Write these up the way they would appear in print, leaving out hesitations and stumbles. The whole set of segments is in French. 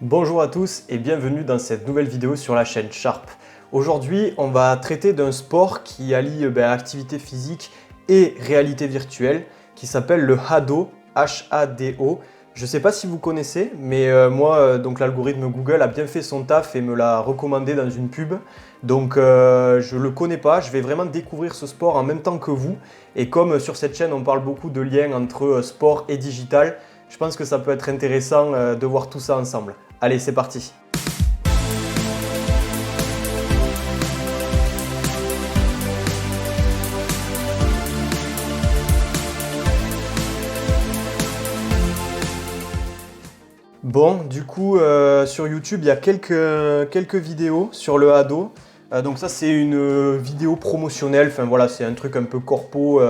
Bonjour à tous et bienvenue dans cette nouvelle vidéo sur la chaîne Sharp. Aujourd'hui, on va traiter d'un sport qui allie activité physique et réalité virtuelle qui s'appelle le Hado, H-A-D-O. Je ne sais pas si vous connaissez, mais donc l'algorithme Google a bien fait son taf et me l'a recommandé dans une pub. Donc je ne le connais pas, je vais vraiment découvrir ce sport en même temps que vous. Et comme sur cette chaîne on parle beaucoup de liens entre sport et digital, je pense que ça peut être intéressant de voir tout ça ensemble. Allez, c'est parti! Bon, du coup, sur YouTube, il y a quelques vidéos sur le Hado. Donc ça, c'est une vidéo promotionnelle. Enfin voilà, c'est un truc un peu corpo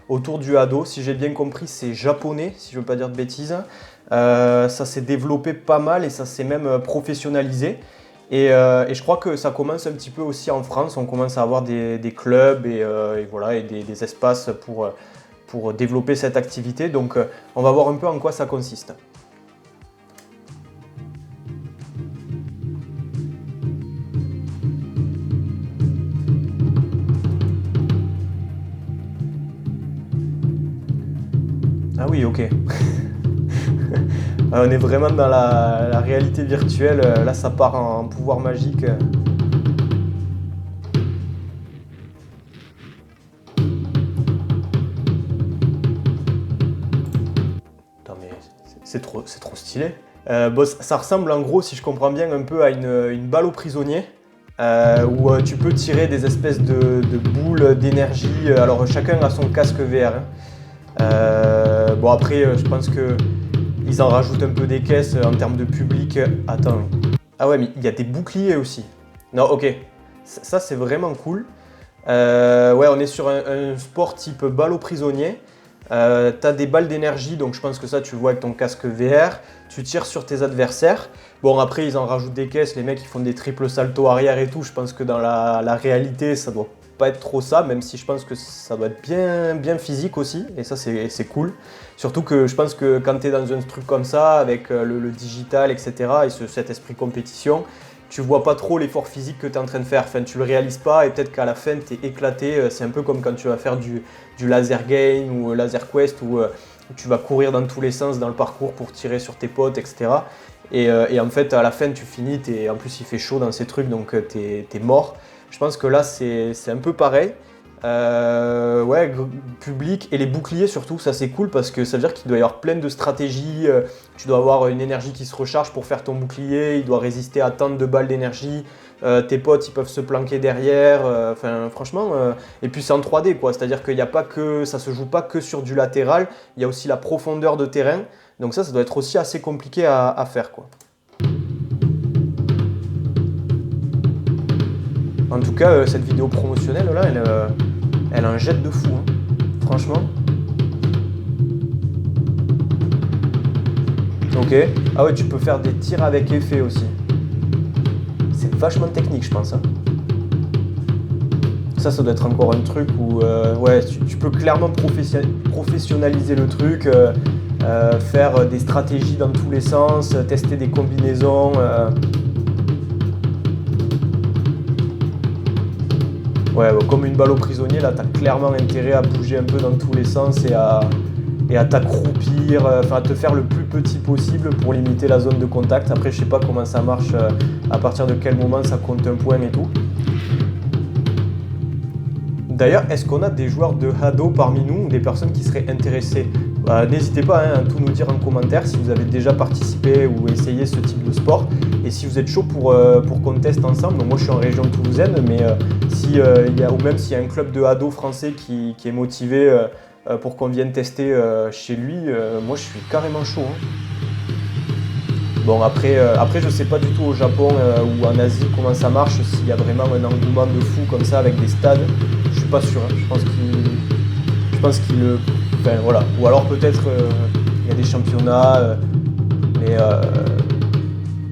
autour du Hado. Si j'ai bien compris, c'est japonais, si je ne veux pas dire de bêtises. Ça s'est développé pas mal et ça s'est même professionnalisé. Et je crois que ça commence un petit peu aussi en France. On commence à avoir des clubs et voilà, et des espaces pour développer cette activité. Donc on va voir un peu en quoi ça consiste. Ah oui, ok. On est vraiment dans la réalité virtuelle. Là, ça part en pouvoir magique. Attends, mais c'est trop stylé. Bon, ça ressemble en gros, si je comprends bien, un peu à une balle au prisonnier. Où tu peux tirer des espèces de boules d'énergie. Alors, chacun a son casque VR. Bon, après, je pense qu'ils en rajoutent un peu des caisses en termes de public. Attends. Ah ouais, mais il y a des boucliers aussi. Non, ok. Ça, c'est vraiment cool. Ouais, on est sur un sport type balle au prisonnier. T'as des balles d'énergie, donc je pense que ça, tu le vois avec ton casque VR. Tu tires sur tes adversaires. Bon, après, ils en rajoutent des caisses. Les mecs, ils font des triples saltos arrière et tout. Je pense que dans la réalité, ça doit pas être trop ça, même si je pense que ça doit être bien physique aussi. Et ça, c'est cool. Surtout que je pense que quand tu es dans un truc comme ça, avec le digital, etc., et cet esprit compétition, tu vois pas trop l'effort physique que tu es en train de faire. Enfin, tu le réalises pas et peut-être qu'à la fin, tu es éclaté. C'est un peu comme quand tu vas faire du laser game ou laser quest où tu vas courir dans tous les sens dans le parcours pour tirer sur tes potes, etc. Et en fait, à la fin, tu finis, en plus il fait chaud dans ces trucs, donc tu es mort. Je pense que là, c'est un peu pareil. Ouais, public et les boucliers surtout, ça c'est cool parce que ça veut dire qu'il doit y avoir plein de stratégies. Tu dois avoir une énergie qui se recharge pour faire ton bouclier, il doit résister à tant de balles d'énergie. Tes potes ils peuvent se planquer derrière. Enfin, franchement, et puis c'est en 3D quoi, c'est-à-dire qu'il y a pas que ça se joue pas que sur du latéral, il y a aussi la profondeur de terrain. Donc ça doit être aussi assez compliqué à faire quoi. En tout cas, cette vidéo promotionnelle là, elle en jette de fou, hein. Franchement. Ok. Ah ouais, tu peux faire des tirs avec effet aussi. C'est vachement technique, je pense, hein. Ça doit être encore un truc où ouais, tu peux clairement professionnaliser le truc, faire des stratégies dans tous les sens, tester des combinaisons. Ouais, comme une balle au prisonnier, là, tu as clairement intérêt à bouger un peu dans tous les sens et à t'accroupir, enfin à te faire le plus petit possible pour limiter la zone de contact. Après, je sais pas comment ça marche, à partir de quel moment ça compte un point et tout. D'ailleurs, est-ce qu'on a des joueurs de Hado parmi nous ou des personnes qui seraient intéressées? N'hésitez pas à tout nous dire en commentaire si vous avez déjà participé ou essayé ce type de sport et si vous êtes chaud pour qu'on teste ensemble. Donc moi je suis en région toulousaine, mais ou même s'il y a un club de Hado français qui est motivé pour qu'on vienne tester chez lui, moi je suis carrément chaud, hein. Bon après je sais pas du tout au Japon ou en Asie comment ça marche, s'il y a vraiment un engouement de fou comme ça avec des stades, je suis pas sûr, hein. Je pense qu'il le... Enfin voilà, ou alors peut-être il y a des championnats, mais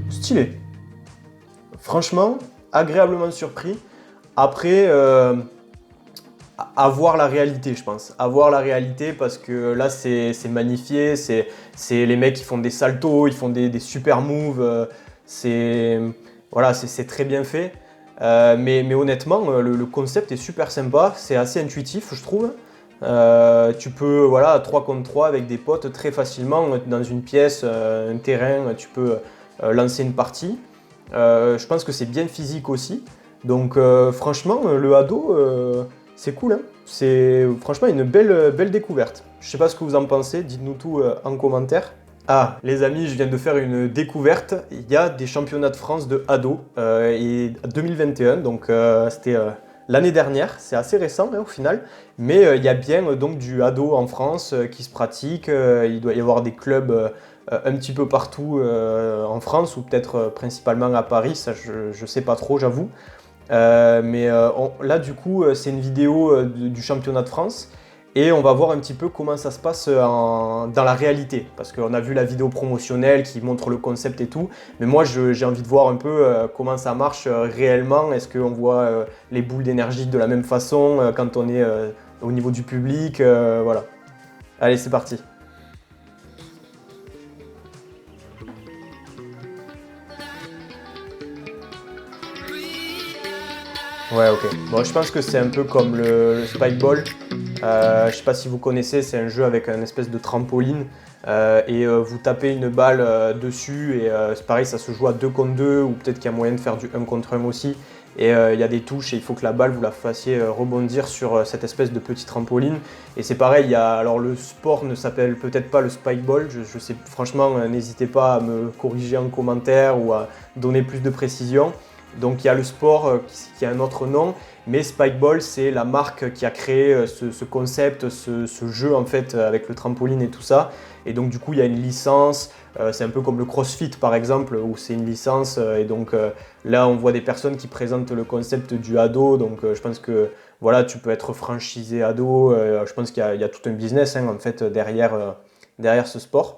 stylé. Franchement, agréablement surpris. Après, à voir la réalité, je pense. À voir la réalité parce que là, c'est magnifié. C'est les mecs qui font des saltos, ils font des super moves. C'est très bien fait. Mais honnêtement, le concept est super sympa, c'est assez intuitif, je trouve. Tu peux, à 3 contre 3 avec des potes très facilement dans une pièce, un terrain, tu peux lancer une partie. Je pense que c'est bien physique aussi. Donc franchement, le Hado, c'est cool, hein. C'est franchement une belle découverte. Je sais pas ce que vous en pensez, dites-nous tout en commentaire. Ah, les amis, je viens de faire une découverte. Il y a des championnats de France de Hado et 2021, donc c'était l'année dernière. C'est assez récent au final, mais il y a bien donc du Hado en France qui se pratique. Il doit y avoir des clubs un petit peu partout en France ou peut-être principalement à Paris. Ça, je sais pas trop, j'avoue. Là, du coup, c'est une vidéo du championnat de France et on va voir un petit peu comment ça se passe dans la réalité. Parce qu'on a vu la vidéo promotionnelle qui montre le concept et tout, mais moi j'ai envie de voir un peu comment ça marche réellement. Est-ce qu'on voit les boules d'énergie de la même façon quand on est au niveau du public, voilà. Allez, c'est parti. Ouais, ok. Bon, je pense que c'est un peu comme le Spikeball. Je sais pas si vous connaissez, c'est un jeu avec un espèce de trampoline vous tapez une balle dessus et c'est pareil, ça se joue à 2 contre 2 ou peut-être qu'il y a moyen de faire du 1 contre 1 aussi. Et il y a des touches et il faut que la balle, vous la fassiez rebondir sur cette espèce de petit trampoline. Et c'est pareil, alors le sport ne s'appelle peut-être pas le Spikeball. Je sais, franchement, n'hésitez pas à me corriger en commentaire ou à donner plus de précision. Donc il y a le sport qui a un autre nom, mais Spikeball c'est la marque qui a créé ce concept, ce jeu en fait avec le trampoline et tout ça. Et donc du coup il y a une licence, c'est un peu comme le CrossFit par exemple où c'est une licence. Là on voit des personnes qui présentent le concept du Hado, donc je pense que voilà, tu peux être franchisé Hado. Je pense qu'il y a tout un business en fait derrière ce sport.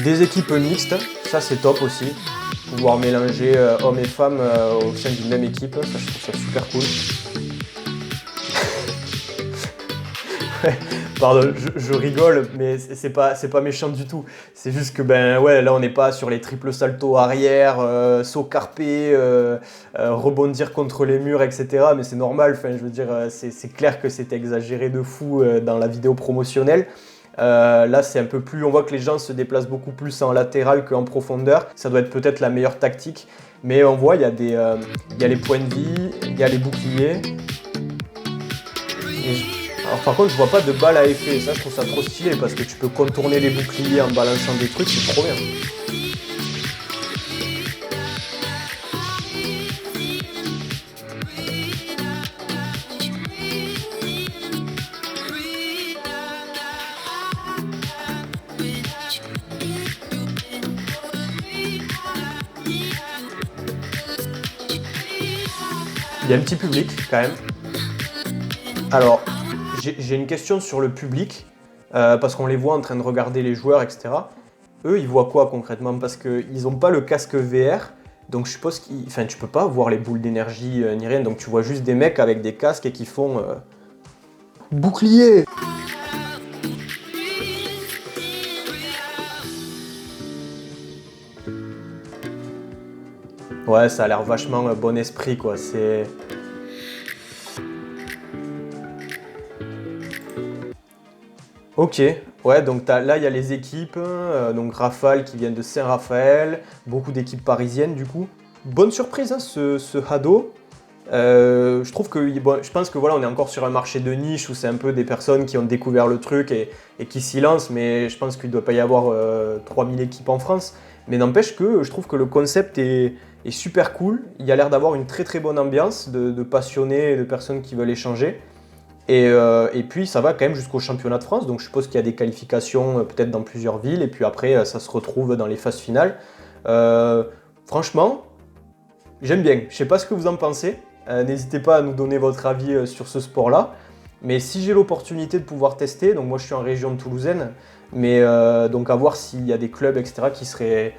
Des équipes mixtes, ça c'est top aussi. Pouvoir mélanger hommes et femmes au sein d'une même équipe, ça je trouve ça super cool. Ouais, pardon, je rigole, mais c'est pas méchant du tout. C'est juste que là on n'est pas sur les triples saltos arrière, saut carpé, rebondir contre les murs, etc. Mais c'est normal, enfin, je veux dire, c'est clair que c'est exagéré de fou dans la vidéo promotionnelle. Là c'est un peu plus, on voit que les gens se déplacent beaucoup plus en latéral qu'en profondeur. Ça doit être peut-être la meilleure tactique, mais on voit il y a les points de vie, il y a les boucliers. Alors par contre je vois pas de balle à effet, ça je trouve ça trop stylé parce que tu peux contourner les boucliers en balançant des trucs, c'est trop bien. Il y a un petit public quand même. Alors, j'ai une question sur le public, parce qu'on les voit en train de regarder les joueurs, etc. Eux, ils voient quoi concrètement? Parce qu'ils n'ont pas le casque VR, donc je suppose tu peux pas voir les boules d'énergie ni rien, donc tu vois juste des mecs avec des casques et qui font bouclier. Ouais, ça a l'air vachement bon esprit, quoi. C'est... Ok, ouais, donc là, il y a les équipes, donc Rafale qui viennent de Saint-Raphaël, beaucoup d'équipes parisiennes, du coup. Bonne surprise, hein, ce Hado. Je trouve que, bon, je pense que voilà, on est encore sur un marché de niche où c'est un peu des personnes qui ont découvert le truc et qui s'y lancent, mais je pense qu'il ne doit pas y avoir 3000 équipes en France. Mais n'empêche que je trouve que le concept est super cool. Il y a l'air d'avoir une très très bonne ambiance de passionnés et de personnes qui veulent échanger. Et puis ça va quand même jusqu'au championnat de France, donc je suppose qu'il y a des qualifications peut-être dans plusieurs villes, et puis après ça se retrouve dans les phases finales. Franchement, j'aime bien. Je sais pas ce que vous en pensez. N'hésitez pas à nous donner votre avis sur ce sport-là. Mais si j'ai l'opportunité de pouvoir tester, donc moi je suis en région toulousaine, mais donc à voir s'il y a des clubs, etc., qui seraient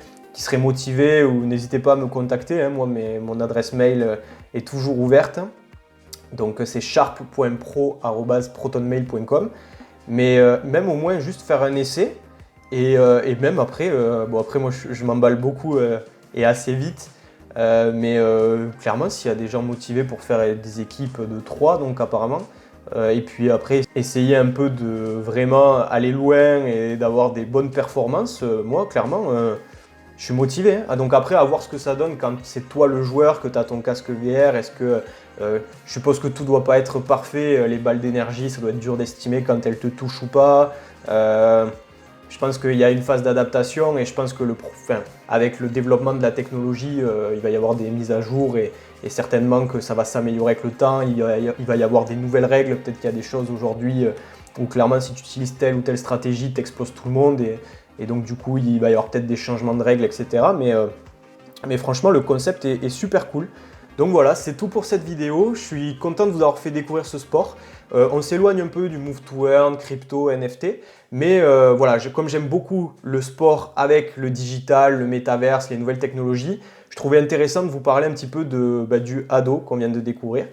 motivés, ou n'hésitez pas à me contacter, hein. Moi, mon adresse mail est toujours ouverte. Donc c'est sharp.pro@protonmail.com. Mais même au moins juste faire un essai Et même après, bon après moi je m'emballe beaucoup et assez vite, mais clairement s'il y a des gens motivés pour faire des équipes de 3 donc apparemment, et puis après essayer un peu de vraiment aller loin et d'avoir des bonnes performances, moi clairement je suis motivé, hein. Ah, donc après à voir ce que ça donne quand c'est toi le joueur, que tu as ton casque VR, est-ce que je suppose que tout doit pas être parfait, les balles d'énergie ça doit être dur d'estimer quand elles te touchent ou pas. Je pense qu'il y a une phase d'adaptation et je pense que enfin, avec le développement de la technologie, il va y avoir des mises à jour et certainement que ça va s'améliorer avec le temps. Il va y avoir des nouvelles règles. Peut-être qu'il y a des choses aujourd'hui où clairement si tu utilises telle ou telle stratégie, tu exploses tout le monde et donc du coup il va y avoir peut-être des changements de règles, etc. Mais franchement le concept est super cool. Donc voilà, c'est tout pour cette vidéo. Je suis content de vous avoir fait découvrir ce sport. On s'éloigne un peu du move to earn, crypto, NFT, mais voilà, comme j'aime beaucoup le sport avec le digital, le métaverse, les nouvelles technologies, je trouvais intéressant de vous parler un petit peu du Hado qu'on vient de découvrir.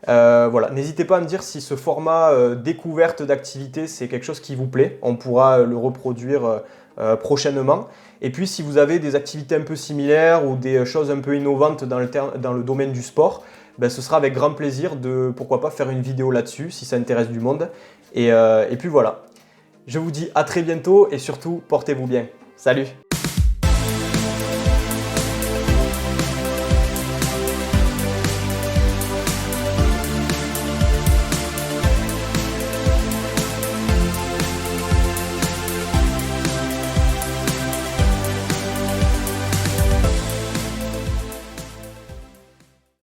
Voilà, n'hésitez pas à me dire si ce format découverte d'activité c'est quelque chose qui vous plaît. On pourra le reproduire prochainement. Et puis si vous avez des activités un peu similaires ou des choses un peu innovantes dans le domaine du sport, ben, ce sera avec grand plaisir de pourquoi pas faire une vidéo là-dessus si ça intéresse du monde. Et puis voilà. Je vous dis à très bientôt et surtout portez-vous bien. Salut!